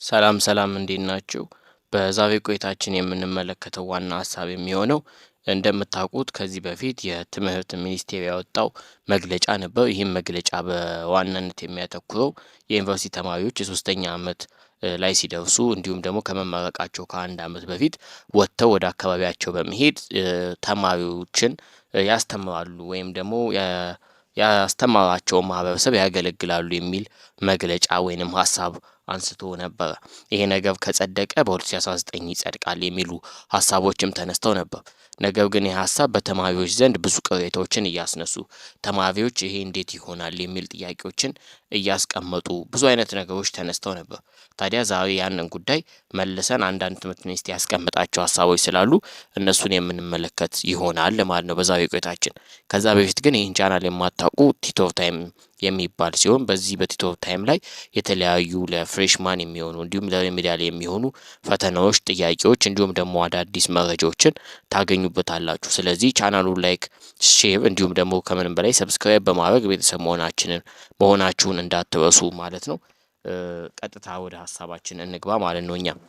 ሰላም ሰላም እንዴት ናችሁ? በዛሬው ቆይታችን የምንመለከተው ዋና ሀሳብ የሚሆነው እንደምታውቁት ከዚህ በፊት የትምህርት ሚኒስቴር ያወጣው መግለጫ ነበር። ይህም መግለጫ በዋናነት የሚያተኩረው የዩኒቨርሲቲ ተማሪዎች የሶስተኛ ዓመት ላይ ሲደርሱ እንዲሁም ደግሞ ከመመረቃቸው ከአንድ ዓመት በፊት ወጥተው ወደ አካባቢያቸው በመሄድ ተማሪዎችን ያስተምራሉ ወይም ደግሞ ያስተማራቸውን ማህበረሰብ ያገለግላሉ የሚል መግለጫ ወይንም ሀሳብ አንስቶ ነበረ። ይሄ ነገር ከጸደቀ በ2019 ይጸድቃል የሚሉ ሀሳቦችም ተነስተው ነበር። ነገር ግን ይህ ሀሳብ በተማሪዎች ዘንድ ብዙ ቅሬታዎችን እያስነሱ ተማሪዎች ይሄ እንዴት ይሆናል የሚል ጥያቄዎችን እያስቀመጡ ብዙ አይነት ነገሮች ተነስተው ነበር። ታዲያ ዛሬ ያንን ጉዳይ መልሰን አንዳንድ ትምህርት ሚኒስቴር ያስቀመጣቸው ሀሳቦች ስላሉ እነሱን የምንመለከት ይሆናል ማለት ነው በዛሬው ቆይታችን። ከዛ በፊት ግን ይህን ቻናል የማታውቁ ቲቶር ታይም የሚባል ሲሆን በዚህ በቲቶር ታይም ላይ የተለያዩ ለፍሬሽማን የሚሆኑ እንዲሁም ለሪሚዲያል የሚሆኑ ፈተናዎች፣ ጥያቄዎች እንዲሁም ደግሞ አዳዲስ መረጃዎችን ታገኙበታላችሁ። ስለዚህ ቻናሉን ላይክ፣ ሼር እንዲሁም ደግሞ ከምንም በላይ ሰብስክራይብ በማድረግ ቤተሰብ መሆናችሁን እንዳትረሱ ማለት ነው። ቀጥታ ወደ ሀሳባችን እንግባ ማለት ነው። እኛም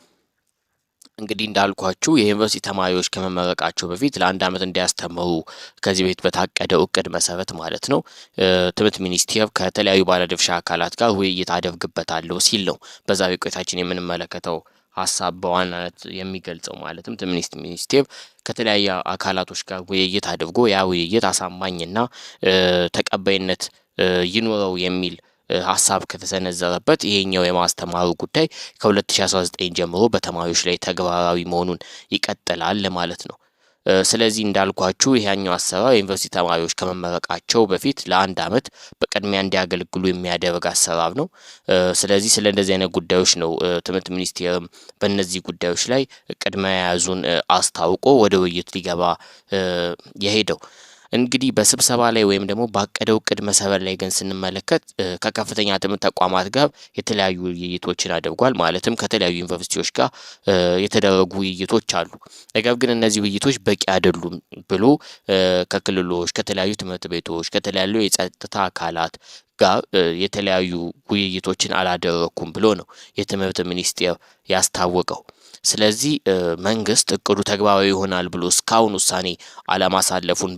እንግዲህ እንዳልኳችሁ የዩኒቨርሲቲ ተማሪዎች ከመመረቃቸው በፊት ለአንድ ዓመት እንዲያስተምሩ ከዚህ በፊት በታቀደው እቅድ መሰረት ማለት ነው ትምህርት ሚኒስቴር ከተለያዩ ባለድርሻ አካላት ጋር ውይይት አደርግበታለሁ ሲል ነው በዛሬው ቆይታችን የምንመለከተው ሀሳብ በዋናነት የሚገልጸው። ማለትም ትምህርት ሚኒስቴር ከተለያዩ አካላቶች ጋር ውይይት አድርጎ ያ ውይይት አሳማኝና ተቀባይነት ይኑረው የሚል ሀሳብ ከተሰነዘረበት ይሄኛው የማስተማሩ ጉዳይ ከ2019 ጀምሮ በተማሪዎች ላይ ተግባራዊ መሆኑን ይቀጥላል ማለት ነው። ስለዚህ እንዳልኳችሁ ይሄኛው አሰራር የዩኒቨርሲቲ ተማሪዎች ከመመረቃቸው በፊት ለአንድ ዓመት በቅድሚያ እንዲያገለግሉ የሚያደርግ አሰራር ነው። ስለዚህ ስለ እንደዚህ አይነት ጉዳዮች ነው ትምህርት ሚኒስቴርም በእነዚህ ጉዳዮች ላይ ቅድመ የያዙን አስታውቆ ወደ ውይይት ሊገባ የሄደው። እንግዲህ በስብሰባ ላይ ወይም ደግሞ ባቀደው እቅድ መሰረት ላይ ግን ስንመለከት ከከፍተኛ ትምህርት ተቋማት ጋር የተለያዩ ውይይቶችን አድርጓል። ማለትም ከተለያዩ ዩኒቨርሲቲዎች ጋር የተደረጉ ውይይቶች አሉ። ነገር ግን እነዚህ ውይይቶች በቂ አይደሉም ብሎ ከክልሎች፣ ከተለያዩ ትምህርት ቤቶች፣ ከተለያዩ የጸጥታ አካላት ጋር የተለያዩ ውይይቶችን አላደረኩም ብሎ ነው የትምህርት ሚኒስቴር ያስታወቀው። ስለዚህ መንግስት እቅዱ ተግባራዊ ይሆናል ብሎ እስካሁን ውሳኔ አለማሳለፉን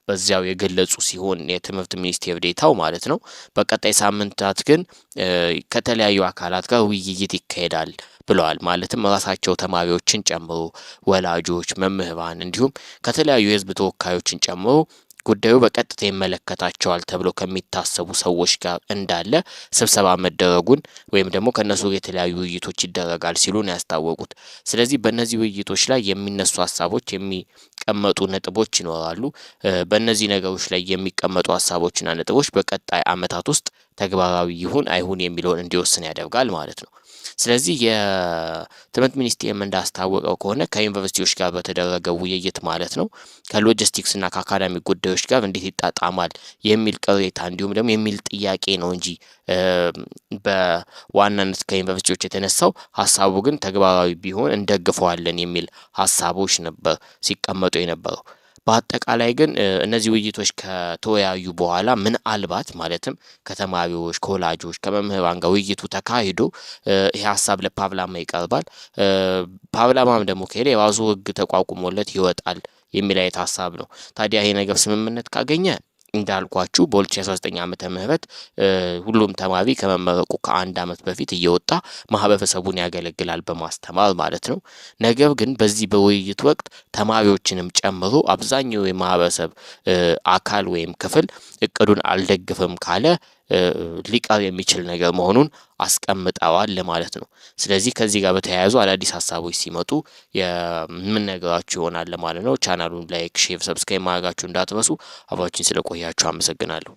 በዚያው የገለጹ ሲሆን የትምህርት ሚኒስቴር ዴታው ማለት ነው። በቀጣይ ሳምንታት ግን ከተለያዩ አካላት ጋር ውይይት ይካሄዳል ብለዋል። ማለትም ራሳቸው ተማሪዎችን ጨምሮ ወላጆች፣ መምህራን እንዲሁም ከተለያዩ የህዝብ ተወካዮችን ጨምሮ ጉዳዩ በቀጥታ ይመለከታቸዋል ተብሎ ከሚታሰቡ ሰዎች ጋር እንዳለ ስብሰባ መደረጉን ወይም ደግሞ ከነሱ የተለያዩ ውይይቶች ይደረጋል ሲሉ ነው ያስታወቁት። ስለዚህ በእነዚህ ውይይቶች ላይ የሚነሱ ሀሳቦች የሚቀመጡ ነጥቦች ይኖራሉ። በእነዚህ ነገሮች ላይ የሚቀመጡ ሀሳቦችና ነጥቦች በቀጣይ ዓመታት ውስጥ ተግባራዊ ይሁን አይሁን የሚለውን እንዲወስን ያደርጋል ማለት ነው። ስለዚህ የትምህርት ሚኒስቴርም እንዳስታወቀው ከሆነ ከዩኒቨርሲቲዎች ጋር በተደረገው ውይይት ማለት ነው ከሎጂስቲክስ እና ከአካዳሚክ ጉዳዮች ጋር እንዴት ይጣጣማል የሚል ቅሬታ እንዲሁም ደግሞ የሚል ጥያቄ ነው እንጂ በዋናነት ከዩኒቨርሲቲዎች የተነሳው ሀሳቡ ግን ተግባራዊ ቢሆን እንደግፈዋለን የሚል ሀሳቦች ነበር ሲቀመጡ የነበረው። በአጠቃላይ ግን እነዚህ ውይይቶች ከተወያዩ በኋላ ምናልባት ማለትም ከተማሪዎች፣ ከወላጆች፣ ከመምህራን ጋር ውይይቱ ተካሂዶ ይሄ ሀሳብ ለፓርላማ ይቀርባል። ፓርላማም ደግሞ ከሄደ የራሱ ሕግ ተቋቁሞለት ይወጣል የሚል አይነት ሀሳብ ነው። ታዲያ ይሄ ነገር ስምምነት ካገኘ እንዳልኳችሁ በ2019 ዓመተ ምህረት ሁሉም ተማሪ ከመመረቁ ከአንድ ዓመት በፊት እየወጣ ማህበረሰቡን ያገለግላል በማስተማር ማለት ነው። ነገር ግን በዚህ በውይይት ወቅት ተማሪዎችንም ጨምሮ አብዛኛው የማህበረሰብ አካል ወይም ክፍል እቅዱን አልደግፍም ካለ ሊቀር የሚችል ነገር መሆኑን አስቀምጠዋል ለማለት ነው። ስለዚህ ከዚህ ጋር በተያያዙ አዳዲስ ሀሳቦች ሲመጡ የምንነግራችሁ ይሆናል ለማለት ነው። ቻናሉን ላይክ፣ ሼር፣ ሰብስክራይብ ማድረጋችሁ እንዳትረሱ። አብራችሁኝ ስለቆያችሁ አመሰግናለሁ።